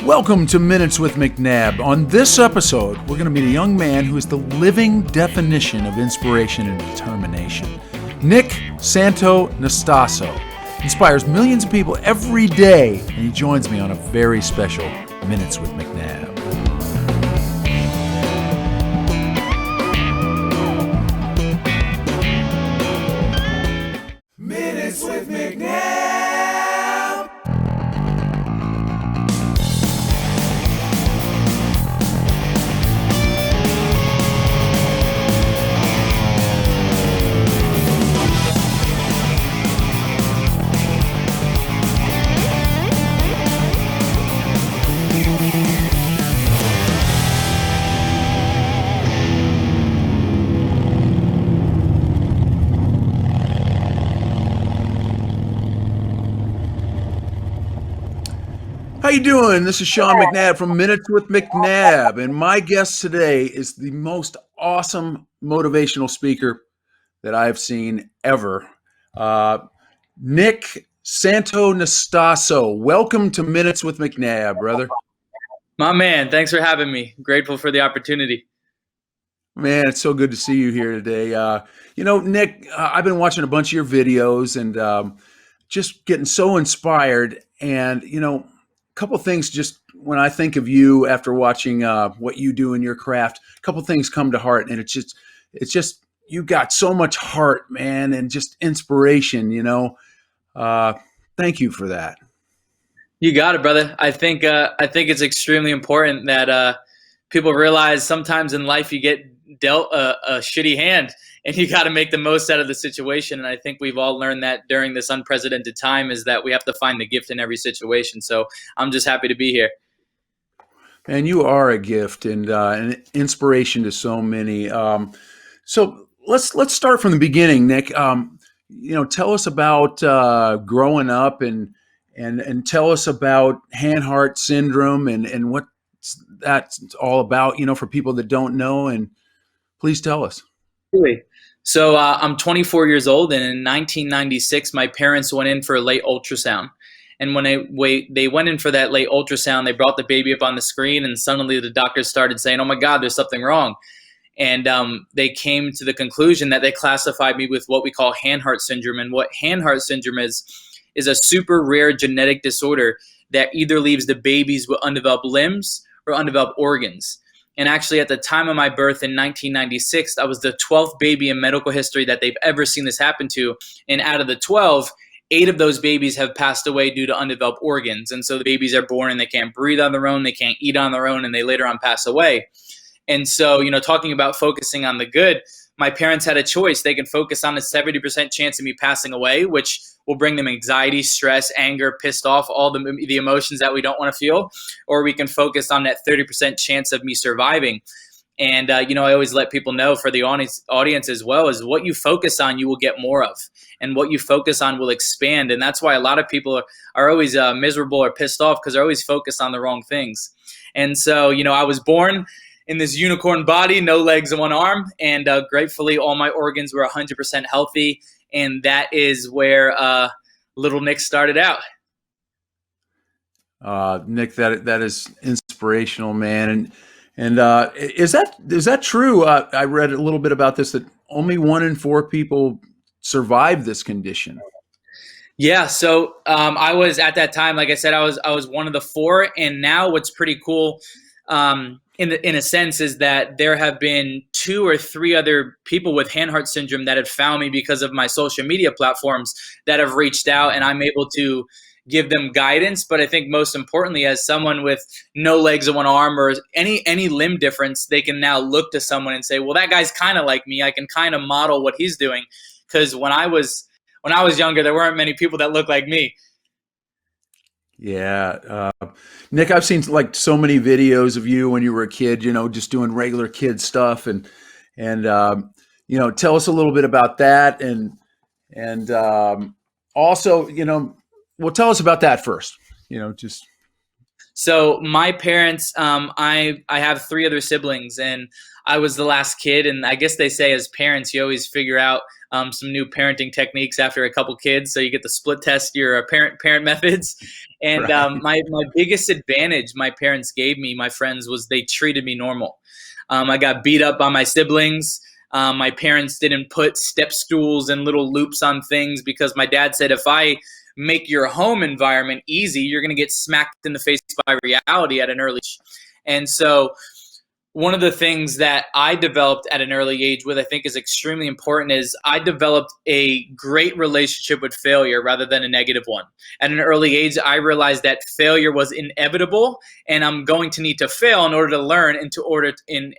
Welcome to Minutes with McNabb. On this episode, we're going to meet a young man who is the living definition of inspiration and determination. Nick Santonastasso inspires millions of people every day, and he joins me on a very special Minutes with McNabb. Minutes with McNabb. How you doing? This is Sean McNabb from Minutes with McNabb, and my guest today is the most awesome motivational speaker that I've seen ever, Nick Santonastasso. Welcome to Minutes with McNabb, brother. My man, thanks for having me. Grateful for the opportunity. Man, it's so good to see you here today. Nick, I've been watching a bunch of your videos and just getting so inspired, and couple things just when I think of you after watching what you do in your craft, a couple things come to heart, and it's just you got so much heart, man, and just inspiration. Thank you for that. You got it, brother. I think it's extremely important that people realize sometimes in life you get dealt a shitty hand, and you got to make the most out of the situation. And I think we've all learned that during this unprecedented time, is that we have to find the gift in every situation. So I'm just happy to be here. And you are a gift and an inspiration to so many. So let's start from the beginning, Nick. Tell us about growing up and tell us about Hanhart Syndrome and what that's all about. For people that don't know, and please tell us. Really? So I'm 24 years old, and in 1996, my parents went in for a late ultrasound. And when they went in for that late ultrasound, they brought the baby up on the screen, and suddenly the doctors started saying, "Oh my God, there's something wrong." And they came to the conclusion that they classified me with what we call Hanhart Syndrome. And what Hanhart Syndrome is a super rare genetic disorder that either leaves the babies with undeveloped limbs or undeveloped organs. And actually, at the time of my birth in 1996, I was the 12th baby in medical history that they've ever seen this happen to. And out of the 12, 8 of those babies have passed away due to undeveloped organs. And so the babies are born and they can't breathe on their own, they can't eat on their own, and they later on pass away. And so, talking about focusing on the good, my parents had a choice. They can focus on a 70% chance of me passing away, which will bring them anxiety, stress, anger, pissed off, all the emotions that we don't want to feel, or we can focus on that 30% chance of me surviving. And, I always let people know, for the audience as well, is what you focus on, you will get more of, and what you focus on will expand. And that's why a lot of people are always miserable or pissed off, because they're always focused on the wrong things. And so, I was born in this unicorn body, no legs and one arm, and gratefully all my organs were 100% healthy. And that is where little Nick started out. Nick, that is inspirational, man. And is that true? I read a little bit about this, that only 1 in 4 people survive this condition. Yeah. So I was, at that time, like I said, I was one of the 4. And now what's pretty cool, in a sense, is that there have been 2 or 3 other people with Hanhart Syndrome that have found me because of my social media platforms, that have reached out, and I'm able to give them guidance. But I think most importantly, as someone with no legs and one arm, or any limb difference, they can now look to someone and say, well, that guy's kind of like me. I can kind of model what he's doing. Because when I was younger, there weren't many people that looked like me. Yeah. Nick, I've seen like so many videos of you when you were a kid, just doing regular kid stuff, and tell us a little bit about that, and also, well, tell us about that first, just. So my parents, I have three other siblings, and I was the last kid. And I guess they say as parents, you always figure out some new parenting techniques after a couple kids, so you get to split test your parent methods. And Right. my biggest advantage my parents gave me, my friends, was they treated me normal. I got beat up by my siblings. My parents didn't put step stools and little loops on things because my dad said if I make your home environment easy, you're going to get smacked in the face by reality at an early age. And so one of the things that I developed at an early age, what I think is extremely important, is I developed a great relationship with failure rather than a negative one. At an early age, I realized that failure was inevitable, and I'm going to need to fail in order to learn and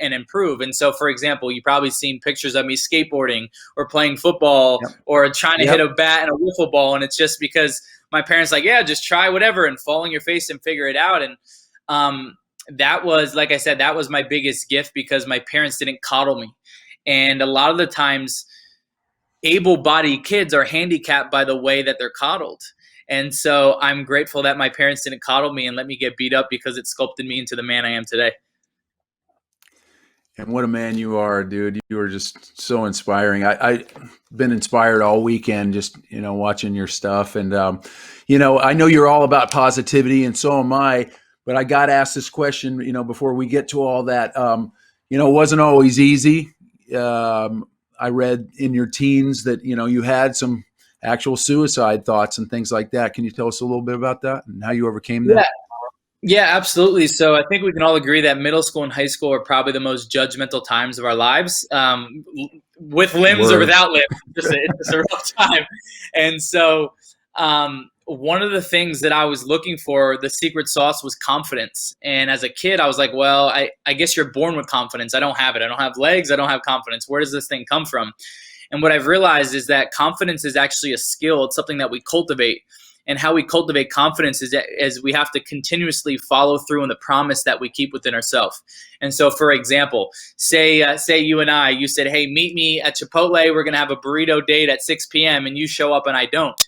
and improve. And so, for example, you've probably seen pictures of me skateboarding or playing football Yep. or trying to hit Yep. a bat and a wiffle ball, and it's just because my parents like, yeah, just try whatever and fall on your face and figure it out. And that was, like I said, that was my biggest gift because my parents didn't coddle me. And a lot of the times, able-bodied kids are handicapped by the way that they're coddled. And so I'm grateful that my parents didn't coddle me and let me get beat up, because it sculpted me into the man I am today. And what a man you are, dude. You are just so inspiring. I've been inspired all weekend just, watching your stuff. And, I know you're all about positivity, and so am I. But I got asked this question, before we get to all that. It wasn't always easy. I read in your teens that, you had some actual suicide thoughts and things like that. Can you tell us a little bit about that and how you overcame Yeah. that? Yeah, absolutely. So I think we can all agree that middle school and high school are probably the most judgmental times of our lives, with limbs or Word. without limbs. It's just a rough time. And so one of the things that I was looking for, the secret sauce, was confidence. And as a kid, I was like, well, I guess you're born with confidence. I don't have it. I don't have legs. I don't have confidence. Where does this thing come from? And what I've realized is that confidence is actually a skill. It's something that we cultivate. And how we cultivate confidence is we have to continuously follow through on the promise that we keep within ourselves. And so, for example, say you and you said, hey, meet me at Chipotle. We're going to have a burrito date at 6 p.m. and you show up and I don't.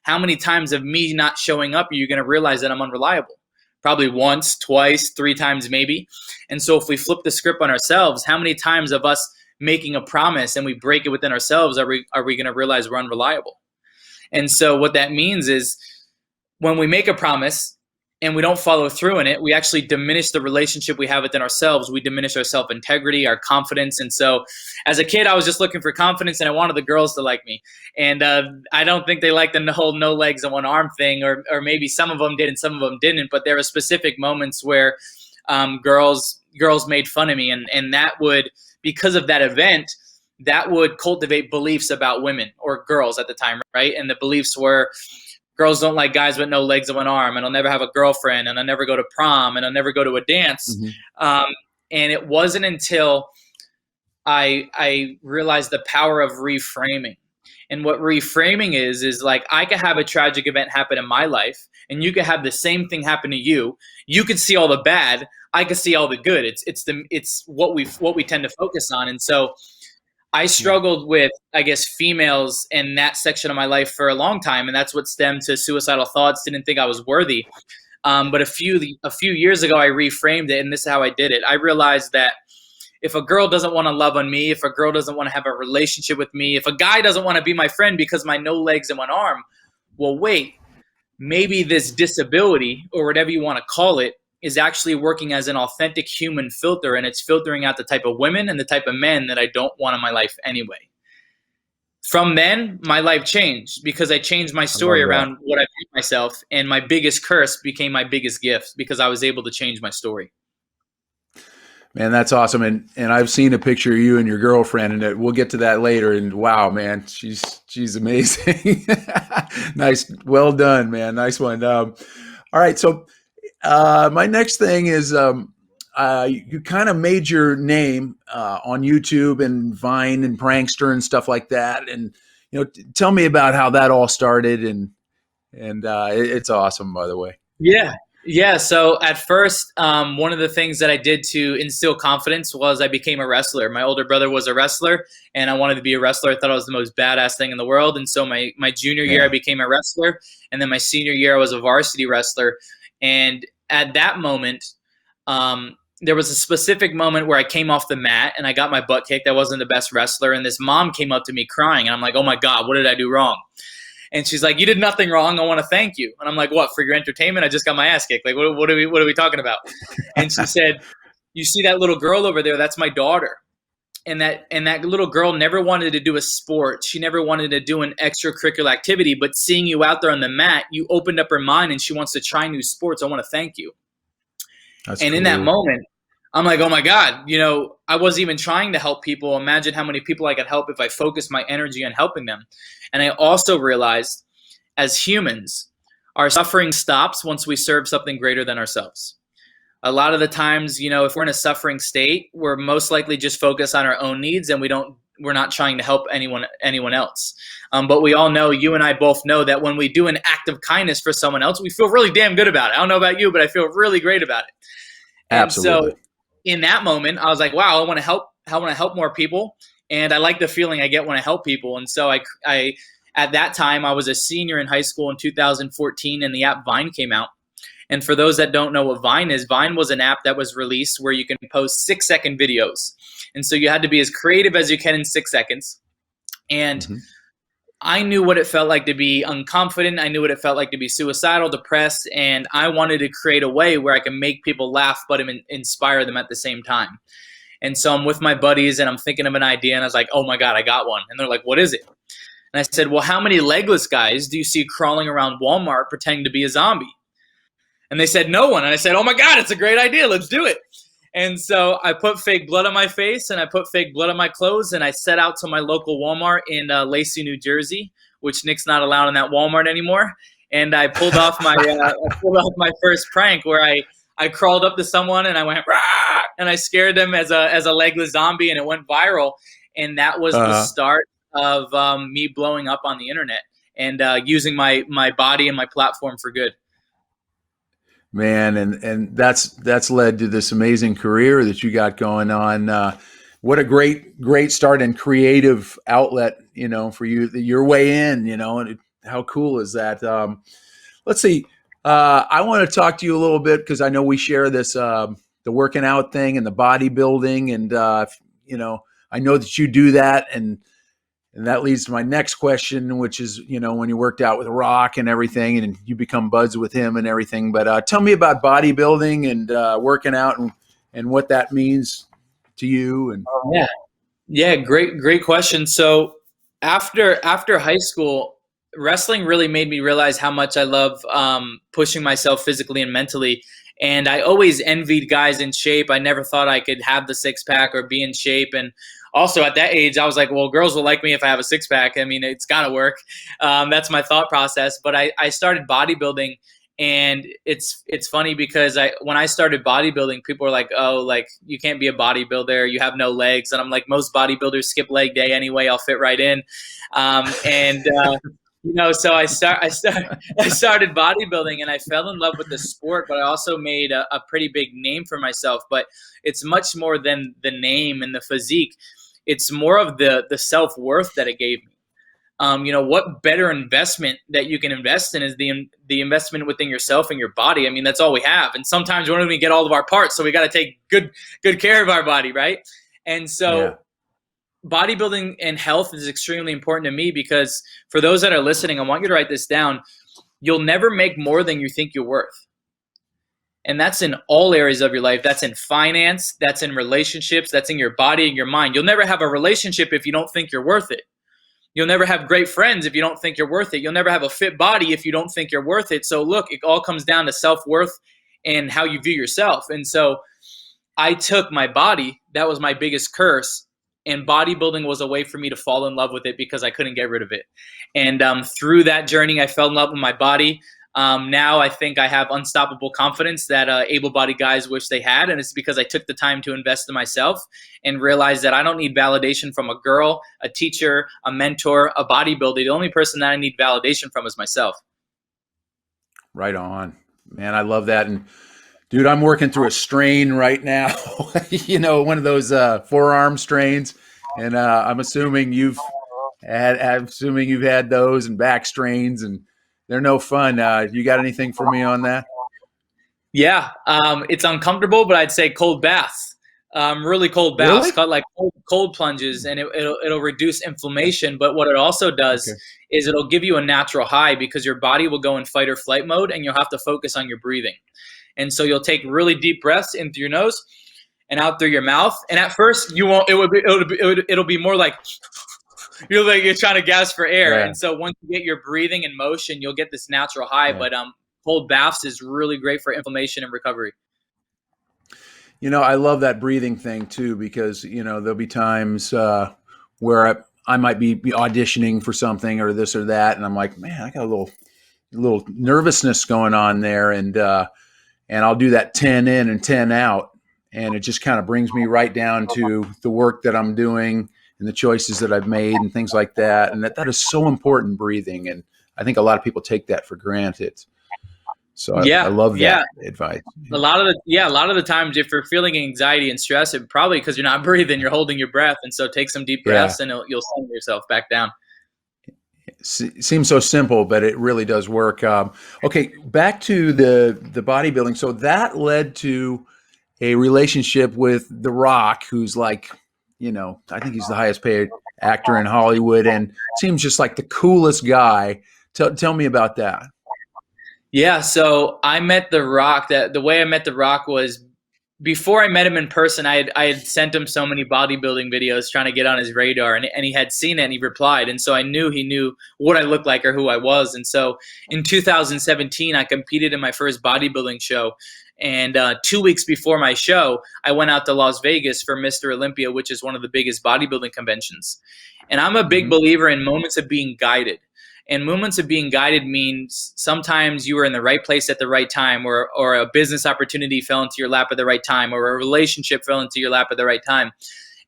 How many times of me not showing up are you going to realize that I'm unreliable? Probably once, twice, three times maybe. And so if we flip the script on ourselves, how many times of us making a promise and we break it within ourselves are we going to realize we're unreliable? And so what that means is when we make a promise and we don't follow through in it, we actually diminish the relationship we have within ourselves. We diminish our self-integrity, our confidence. And so as a kid, I was just looking for confidence and I wanted the girls to like me. And I don't think they liked the whole no legs and one arm thing, or maybe some of them did and some of them didn't. But there were specific moments where girls made fun of me. And that would, because of that event, that would cultivate beliefs about women or girls at the time, right? And the beliefs were girls don't like guys with no legs and one arm, and I'll never have a girlfriend, and I'll never go to prom, and I'll never go to a dance. Mm-hmm. And it wasn't until I realized the power of reframing. And what reframing is like, I could have a tragic event happen in my life, and you could have the same thing happen to you. You could see all the bad. I could see all the good. It's what we tend to focus on. And so I struggled with, I guess, females in that section of my life for a long time, and that's what stemmed to suicidal thoughts. Didn't think I was worthy. But a few years ago, I reframed it, and this is how I did it. I realized that if a girl doesn't want to love on me, if a girl doesn't want to have a relationship with me, if a guy doesn't want to be my friend because my no legs and one arm, well, wait, maybe this disability, or whatever you want to call it, is actually working as an authentic human filter, and it's filtering out the type of women and the type of men that I don't want in my life anyway. From then, my life changed because I changed my story around what I made myself, and my biggest curse became my biggest gift because I was able to change my story. Man, that's awesome. And I've seen a picture of you and your girlfriend, and we'll get to that later. And wow, man, she's amazing. Nice. Well done, man. Nice one. All right. So my next thing is you kind of made your name on YouTube and Vine and Prankster and stuff like that. And, tell me about how that all started. And it's awesome, by the way. Yeah. So at first, one of the things that I did to instill confidence was I became a wrestler. My older brother was a wrestler, and I wanted to be a wrestler. I thought it was the most badass thing in the world. And so my junior year, I became a wrestler. And then my senior year, I was a varsity wrestler. And at that moment, there was a specific moment where I came off the mat and I got my butt kicked. I wasn't the best wrestler. And this mom came up to me crying. And I'm like, oh my God, what did I do wrong? And she's like, you did nothing wrong. I want to thank you. And I'm like, what, for your entertainment? I just got my ass kicked. Like, what are we talking about? And she said, you see that little girl over there? That's my daughter. And that little girl never wanted to do a sport. She never wanted to do an extracurricular activity. But seeing you out there on the mat, you opened up her mind and she wants to try new sports. I want to thank you. That's and cool. In that moment, I'm like, oh my God, I wasn't even trying to help people. Imagine how many people I could help if I focused my energy on helping them. And I also realized, as humans, our suffering stops once we serve something greater than ourselves. A lot of the times, if we're in a suffering state, we're most likely just focused on our own needs, and we're not trying to help anyone else. But we all know, you and I both know, that when we do an act of kindness for someone else, we feel really damn good about it. I don't know about you, but I feel really great about it. Absolutely. And so in that moment, I was like, wow, I want to help more people. And I like the feeling I get when I help people. And so I at that time, I was a senior in high school in 2014, and the app Vine came out. And for those that don't know what Vine is, Vine was an app that was released where you can post 6-second videos. And so you had to be as creative as you can in 6 seconds. And I knew what it felt like to be unconfident. I knew what it felt like to be suicidal, depressed, and I wanted to create a way where I can make people laugh but inspire them at the same time. And so I'm with my buddies and I'm thinking of an idea, and I was like, oh my God, I got one. And they're like, what is it? And I said, well, how many legless guys do you see crawling around Walmart pretending to be a zombie? And they said, no one. And I said, oh my God, it's a great idea. Let's do it. And so I put fake blood on my face and I put fake blood on my clothes, and I set out to my local Walmart in Lacey, New Jersey, which Nick's not allowed in that Walmart anymore. And I pulled off my first prank where I crawled up to someone and I went, rah! And I scared them as a legless zombie, and it went viral. And that was the start of me blowing up on the internet and using my body and my platform for good. Man, and that's led to this amazing career that you got going on. What a great start and creative outlet, for you, your way in, and how cool is that? Let's see. I want to talk to you a little bit because I know we share this, the working out thing and the bodybuilding, and I know that you do that, and that leads to my next question, which is, when you worked out with Rock and everything, and you become buds with him and everything. But tell me about bodybuilding and working out and what that means to you. And yeah, great question. So after high school, wrestling really made me realize how much I love pushing myself physically and mentally. And I always envied guys in shape. I never thought I could have the six-pack or be in shape. And also at that age, I was like, well, girls will like me if I have a six-pack. I mean, it's got to work. That's my thought process. But I started bodybuilding, and it's funny because when I started bodybuilding, people were like, oh, like, you can't be a bodybuilder. You have no legs. And I'm like, most bodybuilders skip leg day anyway. I'll fit right in. So I started bodybuilding, and I fell in love with the sport, but I also made a pretty big name for myself. But it's much more than the name and the physique. It's more of the self-worth that it gave me. What better investment that you can invest in is the investment within yourself and your body. I mean, that's all we have. And sometimes we don't even get all of our parts, so we got to take good care of our body, right? And so bodybuilding and health is extremely important to me, because for those that are listening, I want you to write this down. You'll never make more than you think you're worth. And that's in all areas of your life. That's in finance, that's in relationships, that's in your body and your mind. You'll never have a relationship if you don't think you're worth it. You'll never have great friends if you don't think you're worth it. You'll never have a fit body if you don't think you're worth it. So look, it all comes down to self-worth and how you view yourself. And so I took my body, that was my biggest curse, and bodybuilding was a way for me to fall in love with it because I couldn't get rid of it. And through that journey, I fell in love with my body. Now I think I have unstoppable confidence that able-bodied guys wish they had, and it's because I took the time to invest in myself and realized that I don't need validation from a girl, a teacher, a mentor, a bodybuilder. The only person that I need validation from is myself. Right on, man. I love that. And dude, I'm working through a strain right now, one of those forearm strains, and I'm assuming you've had those and back strains, and they're no fun. You got anything for me on that? Yeah, it's uncomfortable, but I'd say cold baths, really cold baths, Really? called like cold plunges, and it'll reduce inflammation. But what it also does Okay. is it'll give you a natural high because your body will go in fight or flight mode, and you'll have to focus on your breathing. And so you'll take really deep breaths in through your nose and out through your mouth. And at first, you won't. It'll be more like you're trying to gasp for air. Yeah. And so once you get your breathing in motion, you'll get this natural high. Yeah. But cold baths is really great for inflammation and recovery. I love that breathing thing too, because, there'll be times where I might be auditioning for something or this or that. And I'm like, man, I got a little nervousness going on there. And I'll do that 10 in and 10 out. And it just kind of brings me right down to the work that I'm doing and the choices that I've made and things like that. And that is so important, breathing. And I think a lot of people take that for granted. So I Yeah, love yeah. that advice. A lot of the times, if you're feeling anxiety and stress, it probably because you're not breathing, you're holding your breath, and so take some deep Yeah. breaths, and you'll send yourself back down. Seems so simple, but it really does work. Okay, back to the bodybuilding. So that led to a relationship with The Rock, who's like, I think he's the highest paid actor in Hollywood, and seems just like the coolest guy. Tell me about that. Yeah, so I met The Rock. The way I met The Rock was before I met him in person. I had sent him so many bodybuilding videos trying to get on his radar, and he had seen it and he replied, and so I knew he knew what I looked like or who I was. And so in 2017, I competed in my first bodybuilding show, and 2 weeks before my show, I went out to Las Vegas for Mr. Olympia, which is one of the biggest bodybuilding conventions. And I'm a big believer in moments of being guided. And moments of being guided means sometimes you were in the right place at the right time, or a business opportunity fell into your lap at the right time, or a relationship fell into your lap at the right time.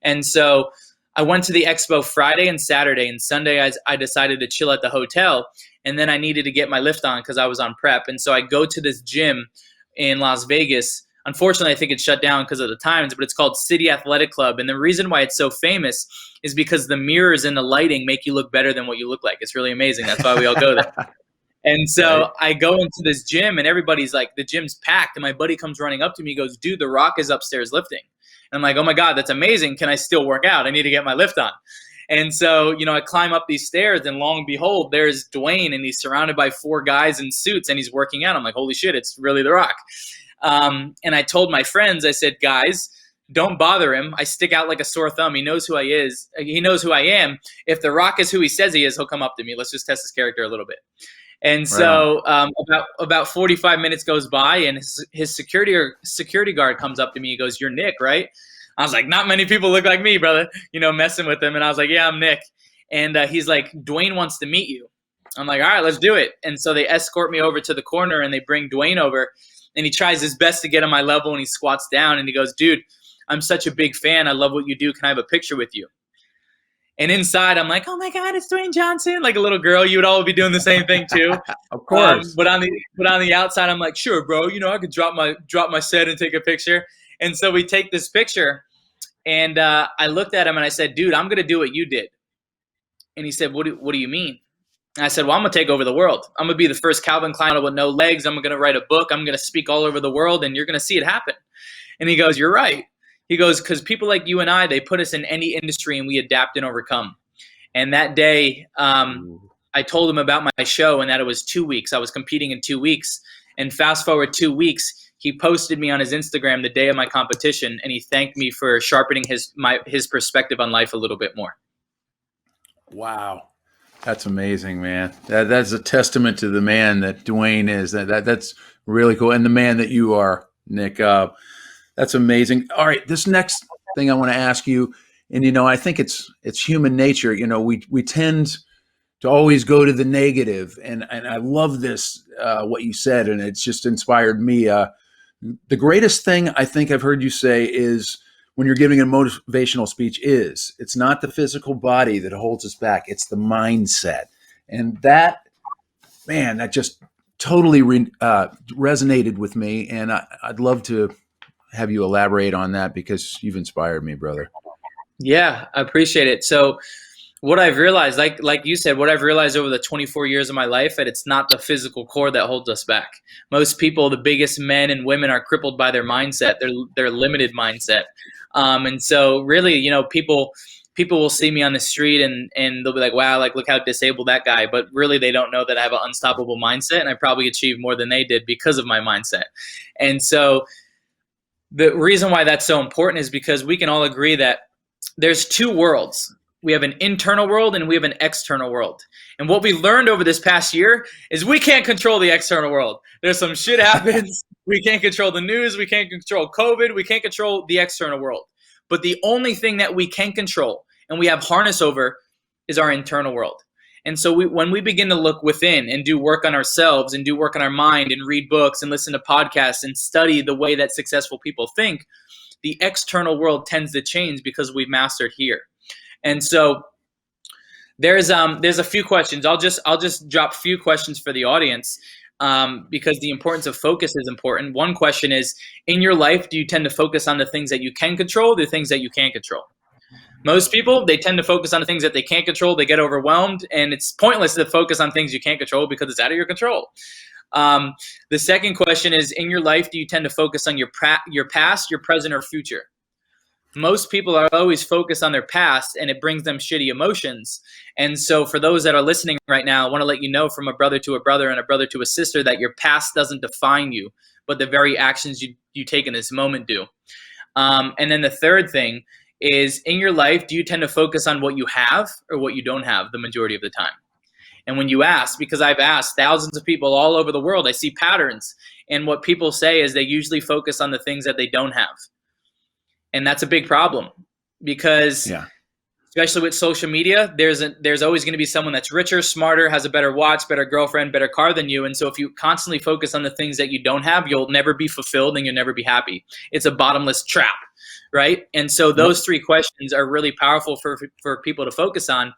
And so I went to the expo Friday and Saturday, and Sunday I decided to chill at the hotel. And then I needed to get my lift on because I was on prep. And so I go to this gym in Las Vegas. Unfortunately, I think it's shut down because of the times, but it's called City Athletic Club. And the reason why it's so famous is because the mirrors and the lighting make you look better than what you look like. It's really amazing. That's why we all go there. And so Right. I go into this gym, and everybody's like, the gym's packed. And my buddy comes running up to me. He goes, dude, The Rock is upstairs lifting. And I'm like, oh my God, that's amazing. Can I still work out? I need to get my lift on. And so, I climb up these stairs, and long and behold, there's Dwayne, and he's surrounded by 4 guys in suits, and he's working out. I'm like, holy shit, it's really The Rock. And I told my friends, I said, guys, don't bother him. I stick out like a sore thumb. He knows who I is. He knows who I am. If The Rock is who he says he is, he'll come up to me. Let's just test his character a little bit. And so about 45 minutes goes by, and his security guard comes up to me. He goes, you're Nick, right? I was like, not many people look like me, brother, messing with him. And I was like, yeah, I'm Nick. And he's like, Dwayne wants to meet you. I'm like, all right, let's do it. And so they escort me over to the corner, and they bring Dwayne over, and he tries his best to get on my level, and he squats down, and he goes, dude, I'm such a big fan. I love what you do. Can I have a picture with you? And inside, I'm like, oh my God, it's Dwayne Johnson. Like a little girl, you would all be doing the same thing too. Of course. But on the outside, I'm like, sure, bro. I could drop my set and take a picture. And so we take this picture, and I looked at him and I said, dude, I'm gonna do what you did. And he said, what do you mean? And I said, well, I'm gonna take over the world. I'm gonna be the first Calvin Klein with no legs. I'm gonna write a book. I'm gonna speak all over the world, and you're gonna see it happen. And he goes, you're right. He goes, because people like you and I, they put us in any industry, and we adapt and overcome. And that day, I told him about my show, and that it was 2 weeks. I was competing in 2 weeks. And fast forward 2 weeks, he posted me on his Instagram the day of my competition, and he thanked me for sharpening his perspective on life a little bit more. Wow. That's amazing, man. That's a testament to the man that Dwayne is. That's really cool. And the man that you are, Nick. That's amazing. All right, this next thing I want to ask you, and I think it's human nature. We tend to always go to the negative, and I love this what you said, and it's just inspired me. The greatest thing I think I've heard you say is when you're giving a motivational speech it's not the physical body that holds us back, it's the mindset, and that just totally resonated with me, and I'd love to have you elaborate on that because you've inspired me, brother. Yeah, I appreciate it. So What I've realized, like you said, what I've realized over the 24 years of my life, that it's not the physical core that holds us back. Most people, the biggest men and women, are crippled by their mindset, their limited mindset. And so, really, people will see me on the street and they'll be like, "Wow, like look how disabled that guy." But really, they don't know that I have an unstoppable mindset, and I probably achieved more than they did because of my mindset. And so, the reason why that's so important is because we can all agree that there's two worlds. We have an internal world and we have an external world. And what we learned over this past year is we can't control the external world. There's some shit happens. We can't control the news. We can't control COVID. We can't control the external world. But the only thing that we can control and we have harness over is our internal world. And so when we begin to look within and do work on ourselves and do work on our mind and read books and listen to podcasts and study the way that successful people think, the external world tends to change because we've mastered here. And so there's a few questions. I'll just drop a few questions for the audience because the importance of focus is important. One question is, in your life, do you tend to focus on the things that you can control, the things that you can't control? Most people, they tend to focus on the things that they can't control. They get overwhelmed, and it's pointless to focus on things you can't control because it's out of your control. The second question is, in your life, do you tend to focus on your past, your present, or future? Most people are always focused on their past, and it brings them shitty emotions. And so for those that are listening right now, I want to let you know, from a brother to a brother and a brother to a sister, that your past doesn't define you, but the very actions you take in this moment do. And then the third thing is, in your life, do you tend to focus on what you have or what you don't have the majority of the time? And when you ask, because I've asked thousands of people all over the world, I see patterns. And what people say is they usually focus on the things that they don't have. And that's a big problem because, especially with social media, there's always going to be someone that's richer, smarter, has a better watch, better girlfriend, better car than you. And so if you constantly focus on the things that you don't have, you'll never be fulfilled and you'll never be happy. It's a bottomless trap, right? And so those three questions are really powerful for people to focus on.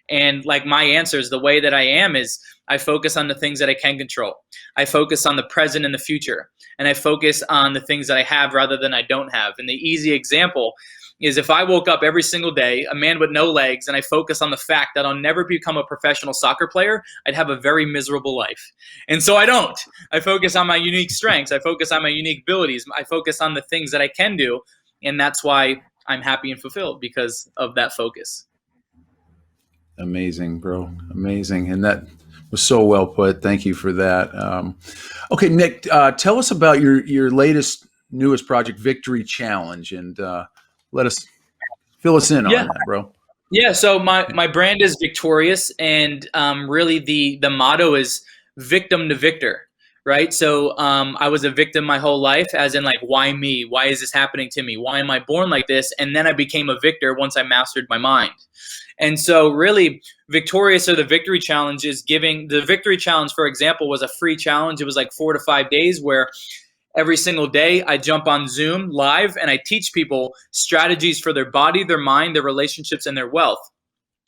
And like my answers, the way that I am is I focus on the things that I can control. I focus on the present and the future. And I focus on the things that I have rather than I don't have. And the easy example is, if I woke up every single day, a man with no legs, and I focus on the fact that I'll never become a professional soccer player, I'd have a very miserable life. And so I don't. I focus on my unique strengths. I focus on my unique abilities. I focus on the things that I can do. And that's why I'm happy and fulfilled, because of that focus. Amazing, bro. Amazing. And that was so well put. Thank you for that. Okay, Nick, tell us about your newest project, Victory Challenge, and fill us in on that, bro. Yeah. So my brand is Victorious, and really the motto is victim to victor. Right. So I was a victim my whole life, as in like, why me? Why is this happening to me? Why am I born like this? And then I became a victor once I mastered my mind. And so really, Victorious, or the Victory Challenge, is giving. The Victory Challenge, for example, was a free challenge. It was like 4 to 5 days where every single day I jump on Zoom live and I teach people strategies for their body, their mind, their relationships, and their wealth.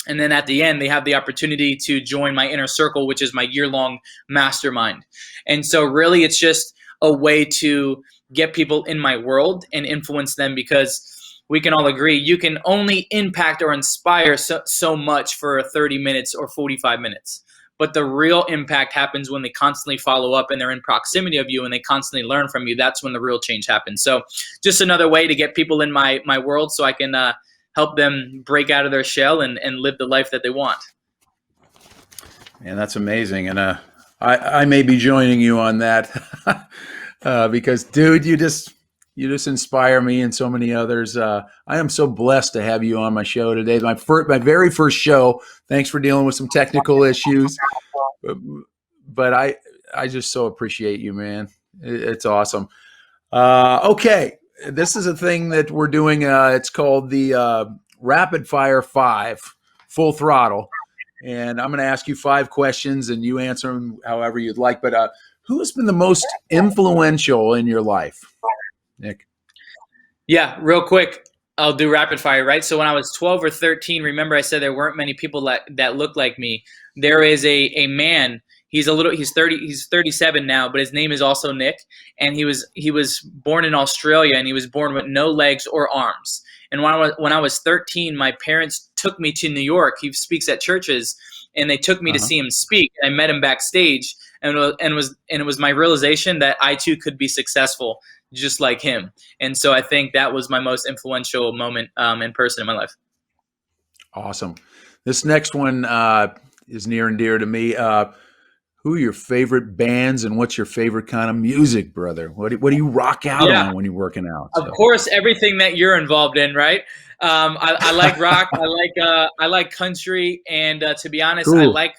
And then at the end, they have the opportunity to join my inner circle, which is my year-long mastermind. And so really, it's just a way to get people in my world and influence them, because we can all agree you can only impact or inspire so much for 30 minutes or 45 minutes. But the real impact happens when they constantly follow up and they're in proximity of you and they constantly learn from you. That's when the real change happens. So just another way to get people in my world so I can help them break out of their shell and live the life that they want. Man, that's amazing. And I may be joining you on that because, dude, you just inspire me and so many others. I am so blessed to have you on my show today. My very first show. Thanks for dealing with some technical issues, but I just so appreciate you, man. It's awesome. Okay, this is a thing that we're doing. It's called the Rapid Fire 5, Full Throttle, and I'm going to ask you 5 questions, and you answer them however you'd like. But who has been the most influential in your life, Nick? Yeah, real quick, I'll do rapid fire, right? So when I was 12 or 13, remember I said there weren't many people that looked like me. There is a man. He's 37 now, but his name is also Nick, and he was born in Australia, and he was born with no legs or arms. And when I was 13, my parents took me to New York. He speaks at churches, and they took me to Uh-huh. see him speak. I met him backstage, and it was my realization that I too could be successful just like him. And so I think that was my most influential moment in person in my life. Awesome. This next one is near and dear to me. Who are your favorite bands and what's your favorite kind of music, brother? What do you rock out Yeah, on when you're working out? of So course, everything that you're involved in, right? I like rock, I like country, and to be honest, cool. I like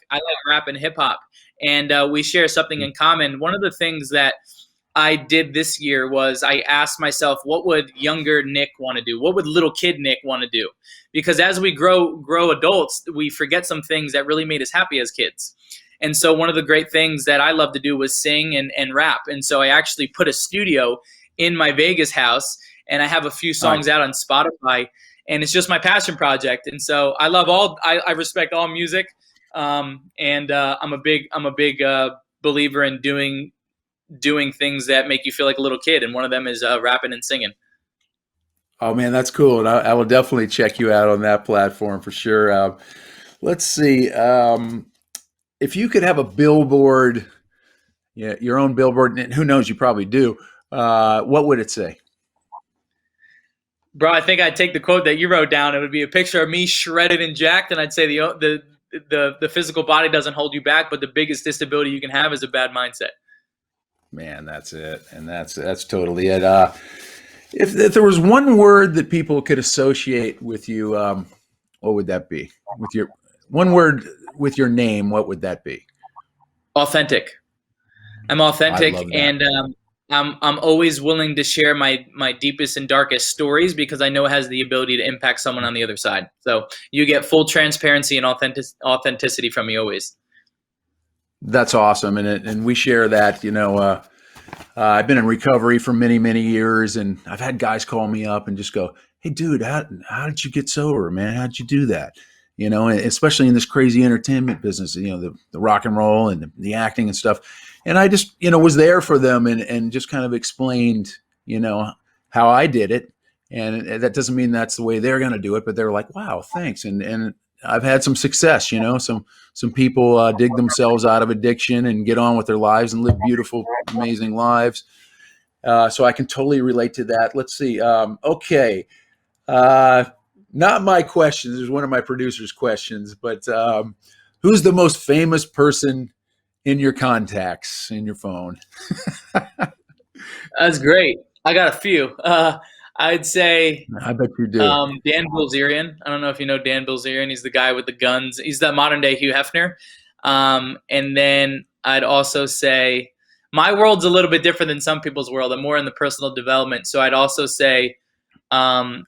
rap and hip hop, and we share something in common. One of the things that I did this year was I asked myself, what would younger Nick want to do? What would little kid Nick want to do? Because as we grow adults, we forget some things that really made us happy as kids. And so one of the great things that I love to do was sing and rap. And so I actually put a studio in my Vegas house, and I have a few songs Nice. out on Spotify, and it's just my passion project. And so I respect all music. And I'm a big believer in doing things that make you feel like a little kid. And one of them is rapping and singing. Oh man, that's cool. And I will definitely check you out on that platform for sure. Let's see. If you could have a billboard, yeah, your own billboard, and who knows, you probably do. What would it say? Bro, I think I'd take the quote that you wrote down. It would be a picture of me shredded and jacked, and I'd say the physical body doesn't hold you back, but the biggest disability you can have is a bad mindset. Man, that's it, and that's totally it. If there was one word that people could associate with you, what would that be? With your one word with your name, what would that be? Authentic. I'm I authentic, love that. and I'm always willing to share my deepest and darkest stories because I know it has the ability to impact someone on the other side. So you get full transparency and authenticity from me always. That's awesome, and we share that. I've been in recovery for many years, and I've had guys call me up and just go, "Hey, dude, how did you get sober, man? How did you do that?" And especially in this crazy entertainment business, the rock and roll and the acting and stuff. And I just, was there for them and just kind of explained, how I did it. And that doesn't mean that's the way they're going to do it, but they're like, "Wow, thanks." And I've had some success, some people dig themselves out of addiction and get on with their lives and live beautiful, amazing lives. So I can totally relate to that. Let's see. Okay. Uh, Not my questions. There's one of my producer's questions, but who's the most famous person in your contacts in your phone? That's great. I got a few. I'd say I bet you do. Dan Bilzerian. I don't know if you know Dan Bilzerian. He's the guy with the guns. He's the modern day Hugh Hefner. And then I'd also say my world's a little bit different than some people's world. I'm more in the personal development. So I'd also say um,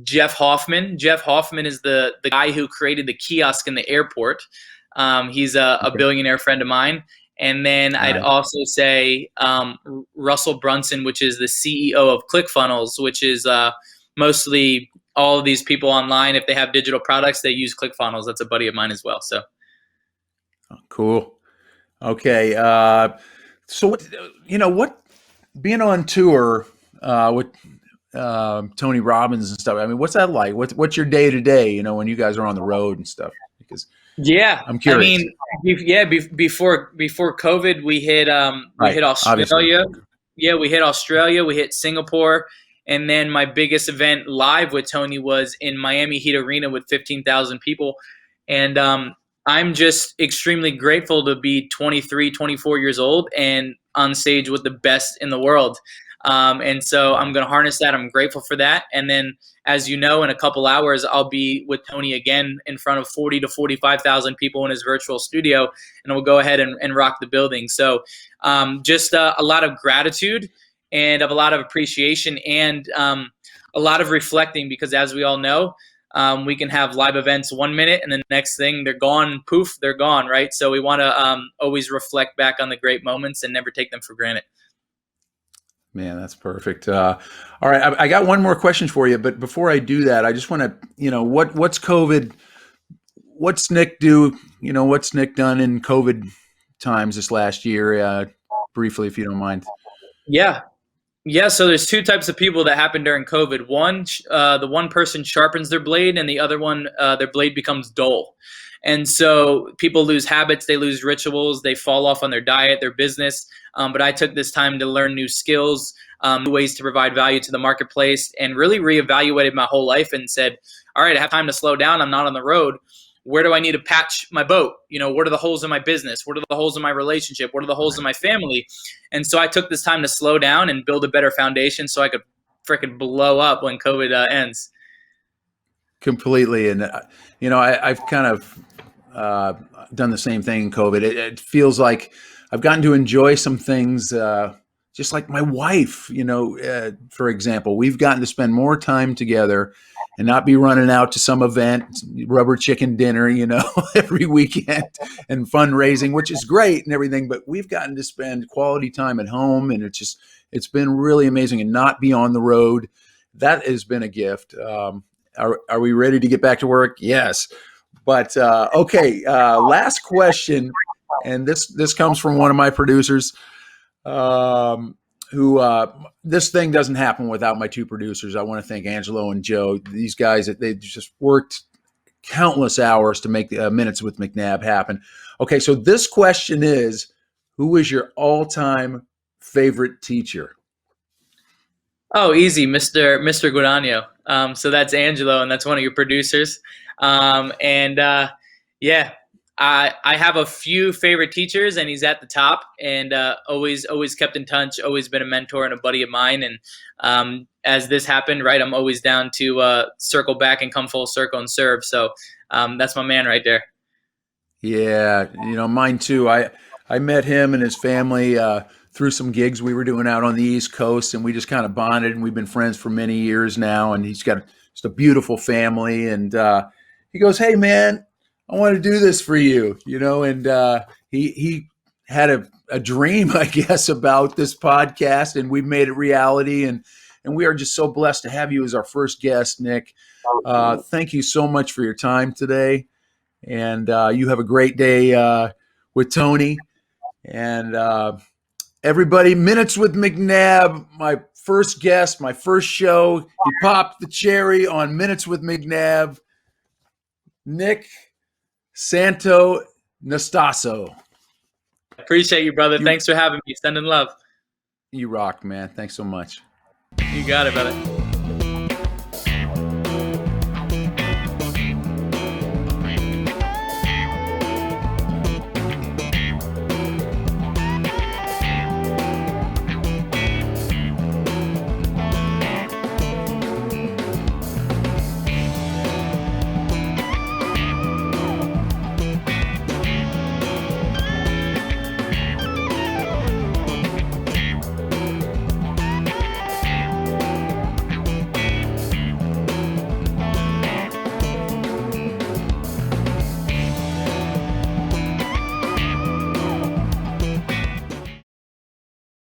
Jeff Hoffman. Jeff Hoffman is the guy who created the kiosk in the airport. He's a Okay. billionaire friend of mine. And then I'd Nice. also say Russell Brunson, which is the CEO of ClickFunnels, which is mostly all of these people online. If they have digital products, they use ClickFunnels. That's a buddy of mine as well. So Cool. Okay. So what being on tour with Tony Robbins and stuff. I mean, what's that like? What's your day to day? When you guys are on the road and stuff. Because yeah, I'm I curious. mean, before COVID, we Right. hit Obviously. Australia. Yeah, we hit Australia. We hit Singapore, and then my biggest event live with Tony was in Miami Heat Arena with 15,000 people, and I'm just extremely grateful to be 23, 24 years old and on stage with the best in the world. And so I'm going to harness that. I'm grateful for that. And then, as you know, in a couple hours, I'll be with Tony again in front of 40 to 45,000 people in his virtual studio, and we'll go ahead and rock the building. So just a lot of gratitude and of a lot of appreciation and a lot of reflecting, because as we all know, we can have live events 1 minute and the next thing they're gone, poof, they're gone, right? So we want to always reflect back on the great moments and never take them for granted. Man, that's perfect. All right, I got one more question for you, but before I do that, I just want to, what's COVID? What's Nick do? What's Nick done in COVID times this last year? Briefly, if you don't mind. Yeah. Yeah, so there's two types of people that happen during COVID. One, the one person sharpens their blade, and the other one, their blade becomes dull. And so people lose habits, they lose rituals, they fall off on their diet, their business. But I took this time to learn new skills, new ways to provide value to the marketplace, and really reevaluated my whole life and said, all right, I have time to slow down. I'm not on the road. Where do I need to patch my boat? What are the holes in my business? What are the holes in my relationship? What are the holes in my family? And so I took this time to slow down and build a better foundation so I could freaking blow up when COVID ends. Completely. And, I've kind of done the same thing in COVID. It feels like I've gotten to enjoy some things, just like my wife, for example. We've gotten to spend more time together and not be running out to some event, rubber chicken dinner, every weekend and fundraising, which is great and everything. But we've gotten to spend quality time at home, and it's been really amazing, and not be on the road. That has been a gift. Are we ready to get back to work? Yes. But okay, last question, and this comes from one of my producers, who this thing doesn't happen without my two producers. I want to thank Angelo and Joe. These guys, they just worked countless hours to make the Minutes with McNabb happen. Okay, so this question is, who is your all-time favorite teacher? Oh, easy, Mr. Guadagno. So that's Angelo, and that's one of your producers. Yeah, I have a few favorite teachers, and he's at the top. And always kept in touch. Always been a mentor and a buddy of mine. And as this happened, right, I'm always down to circle back and come full circle and serve. So that's my man right there. Yeah, mine too. I met him and his family through some gigs we were doing out on the East Coast, and we just kind of bonded, and we've been friends for many years now. And he's got just a beautiful family, and he goes, "Hey, man, I want to do this for you," and he had a dream, I guess, about this podcast, and we've made it reality, and we are just so blessed to have you as our first guest, Nick. Thank you so much for your time today, and you have a great day with Tony, and everybody. Minutes with McNabb, my first guest, my first show. He popped the cherry on Minutes with McNabb. Nick Santonastasso. Appreciate you, brother. Thanks for having me. Sending love. You rock, man. Thanks so much. You got it, brother.